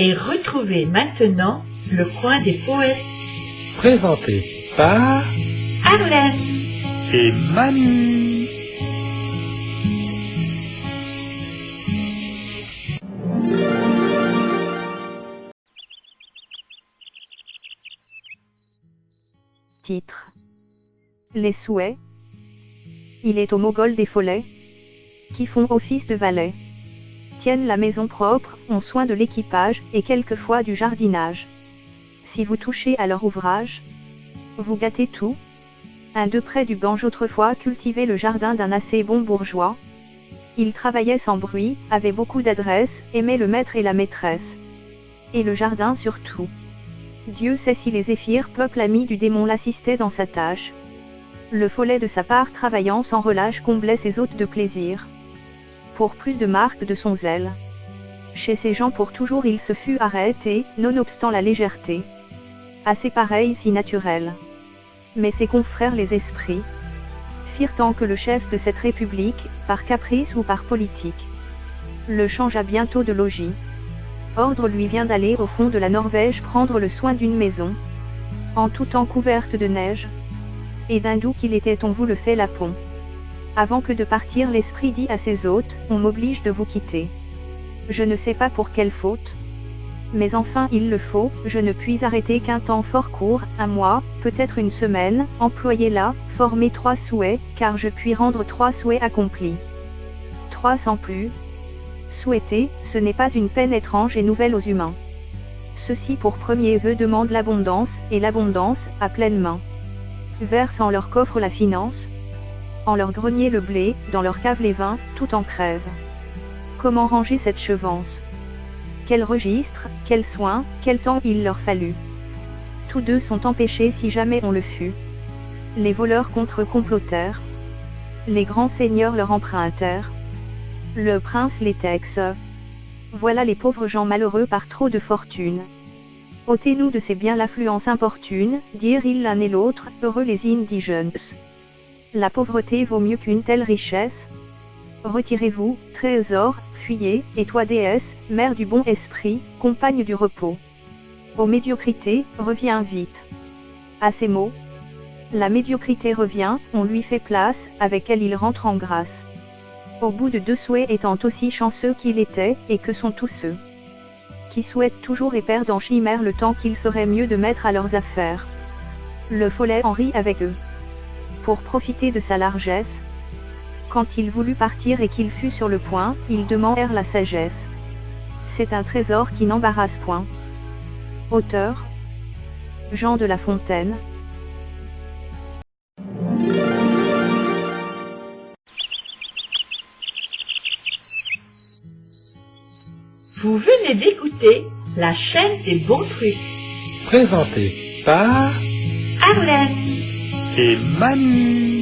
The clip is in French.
Et retrouvez maintenant le coin des poètes. Présenté par Arlène et Manu. Titre. Les souhaits. Il est aux Mogols des follets, qui font office de valets, tiennent la maison propre, ont soin de l'équipage, et quelquefois du jardinage. Si vous touchez à leur ouvrage, vous gâtez tout. Un de près du Gange autrefois cultivait le jardin d'un assez bon bourgeois. Il travaillait sans bruit, avait beaucoup d'adresse, aimait le maître et la maîtresse. Et le jardin surtout. Dieu sait si les zéphyrs, peuple ami du démon, l'assistaient dans sa tâche. Le follet de sa part travaillant sans relâche comblait ses hôtes de plaisir. Pour plus de marques de son zèle. Chez ces gens pour toujours il se fut arrêté, nonobstant la légèreté. Assez pareil si naturel. Mais ses confrères les esprits firent tant que le chef de cette république, par caprice ou par politique, le changea bientôt de logis. Ordre lui vient d'aller au fond de la Norvège prendre le soin d'une maison, en tout temps couverte de neige, et d'un doux qu'il était on vous le fait lapon. Avant que de partir l'esprit dit à ses hôtes, on m'oblige de vous quitter. Je ne sais pas pour quelle faute, mais enfin il le faut, je ne puis arrêter qu'un temps fort court, un mois, peut-être une semaine, employez là, formez 3 souhaits, car je puis rendre 3 souhaits accomplis. 3 sans plus. Souhaiter, ce n'est pas une peine étrange et nouvelle aux humains. Ceux-ci pour premier vœu demandent l'abondance, et l'abondance, à pleine main. Verse en leur coffre la finance, en leur grenier le blé, dans leur cave les vins, tout en crève. Comment ranger cette chevance? Quel registre, quel soin, quel temps il leur fallut. Tous deux sont empêchés si jamais on le fut. Les voleurs contre-complotèrent. Les grands seigneurs leur empruntèrent. Le prince les taxe. Voilà les pauvres gens malheureux par trop de fortune. Ôtez-nous de ces biens l'affluence importune, dirent-ils l'un et l'autre, heureux les indigents. La pauvreté vaut mieux qu'une telle richesse. Retirez-vous, trésor, fuyez, et toi déesse, mère du bon esprit, compagne du repos. Ô médiocrité, reviens vite. À ces mots, la médiocrité revient, on lui fait place, avec elle il rentre en grâce. Au bout de 2 souhaits étant aussi chanceux qu'il était, et que sont tous ceux qui souhaitent toujours et perdent en chimère le temps qu'il ferait mieux de mettre à leurs affaires. Le follet en rit avec eux. Pour profiter de sa largesse, quand il voulut partir et qu'il fut sur le point, ils demandèrent la sagesse. C'est un trésor qui n'embarrasse point. Auteur Jean de La Fontaine. Vous venez d'écouter la chaîne des bons trucs. Présenté par Arlène et Manu.